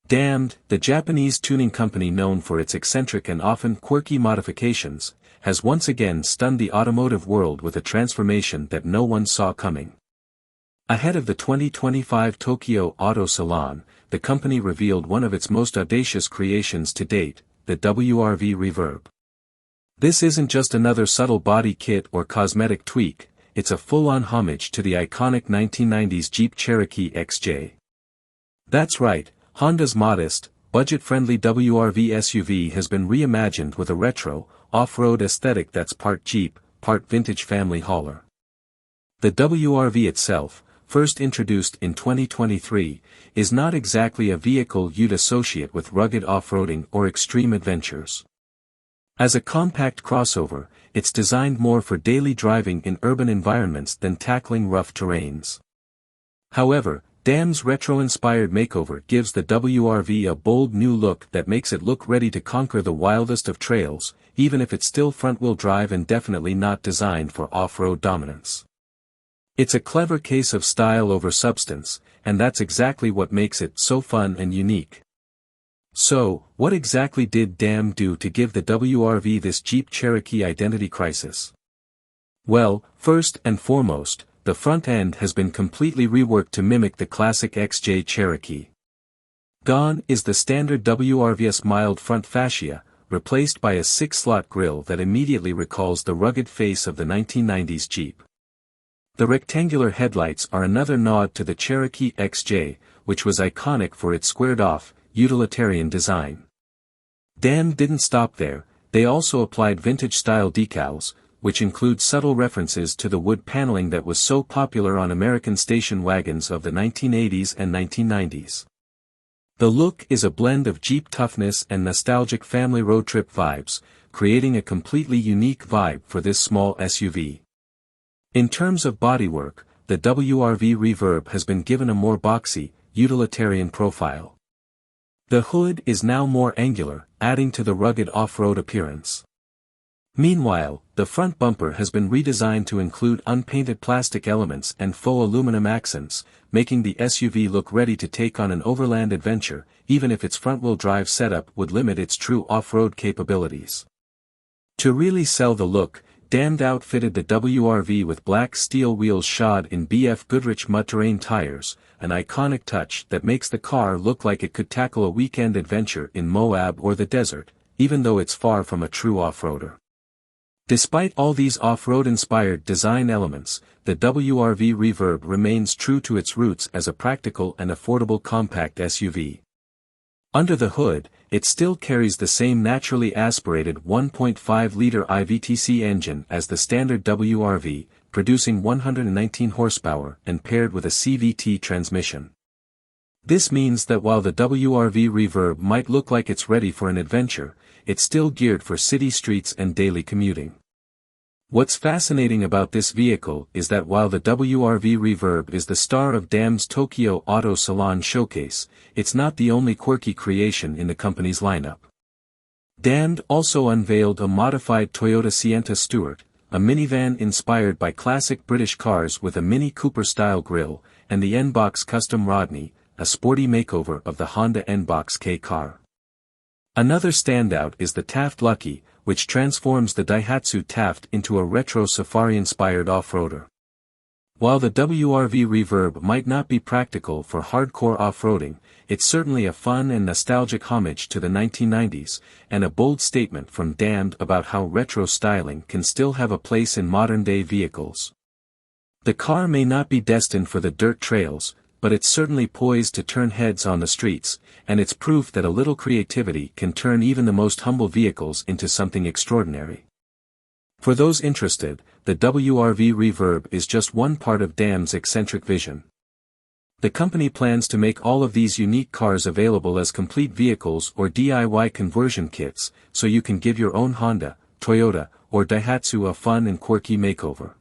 Damned, the Japanese tuning company known for its eccentric and often quirky modifications, has once again stunned the automotive world with a transformation that no one saw coming. Ahead of the 2025 Tokyo Auto Salon, the company revealed one of its most audacious creations to date, the WR-V Reverb. This isn't just another subtle body kit or cosmetic tweak, it's a full-on homage to the iconic 1990s Jeep Cherokee XJ. That's right, Honda's modest, budget-friendly WR-V SUV has been reimagined with a retro, off-road aesthetic that's part Jeep, part vintage family hauler. The WR-V itself, first introduced in 2023, is not exactly a vehicle you'd associate with rugged off-roading or extreme adventures. As a compact crossover, it's designed more for daily driving in urban environments than tackling rough terrains. However, Damned's retro-inspired makeover gives the WR-V a bold new look that makes it look ready to conquer the wildest of trails, even if it's still front-wheel drive and definitely not designed for off-road dominance. It's a clever case of style over substance, and that's exactly what makes it so fun and unique. So, what exactly did Damned do to give the WR-V this Jeep Cherokee identity crisis? Well, first and foremost, the front end has been completely reworked to mimic the classic XJ Cherokee. Gone is the standard WR-V's mild front fascia, replaced by a 6-slot grille that immediately recalls the rugged face of the 1990s Jeep. The rectangular headlights are another nod to the Cherokee XJ, which was iconic for its squared-off, utilitarian design. Damned didn't stop there, they also applied vintage-style decals, which include subtle references to the wood paneling that was so popular on American station wagons of the 1980s and 1990s. The look is a blend of Jeep toughness and nostalgic family road trip vibes, creating a completely unique vibe for this small SUV. In terms of bodywork, the WR-V Reverb has been given a more boxy, utilitarian profile. The hood is now more angular, adding to the rugged off-road appearance. Meanwhile, the front bumper has been redesigned to include unpainted plastic elements and faux aluminum accents, making the SUV look ready to take on an overland adventure, even if its front-wheel drive setup would limit its true off-road capabilities. To really sell the look, Damned outfitted the WR-V with black steel wheels shod in BF Goodrich mud-terrain tires, an iconic touch that makes the car look like it could tackle a weekend adventure in Moab or the desert, even though it's far from a true off-roader. Despite all these off-road-inspired design elements, the WR-V Reverb remains true to its roots as a practical and affordable compact SUV. Under the hood, it still carries the same naturally aspirated 1.5-liter IVTC engine as the standard WR-V, producing 119 horsepower and paired with a CVT transmission. This means that while the WR-V Reverb might look like it's ready for an adventure, it's still geared for city streets and daily commuting. What's fascinating about this vehicle is that while the WR-V Reverb is the star of Damned's Tokyo Auto Salon showcase, it's not the only quirky creation in the company's lineup. Damned also unveiled a modified Toyota Sienna Stewart, a minivan inspired by classic British cars with a Mini Cooper-style grille, and the N-Box Custom Rodney, a sporty makeover of the Honda N-Box K car. Another standout is the Taft Lucky, which transforms the Daihatsu Taft into a retro safari-inspired off-roader. While the WR-V Reverb might not be practical for hardcore off-roading, it's certainly a fun and nostalgic homage to the 1990s, and a bold statement from Damned about how retro styling can still have a place in modern-day vehicles. The car may not be destined for the dirt trails, but it's certainly poised to turn heads on the streets, and it's proof that a little creativity can turn even the most humble vehicles into something extraordinary. For those interested, the WR-V Reverb is just one part of Damned's eccentric vision. The company plans to make all of these unique cars available as complete vehicles or DIY conversion kits, so you can give your own Honda, Toyota, or Daihatsu a fun and quirky makeover.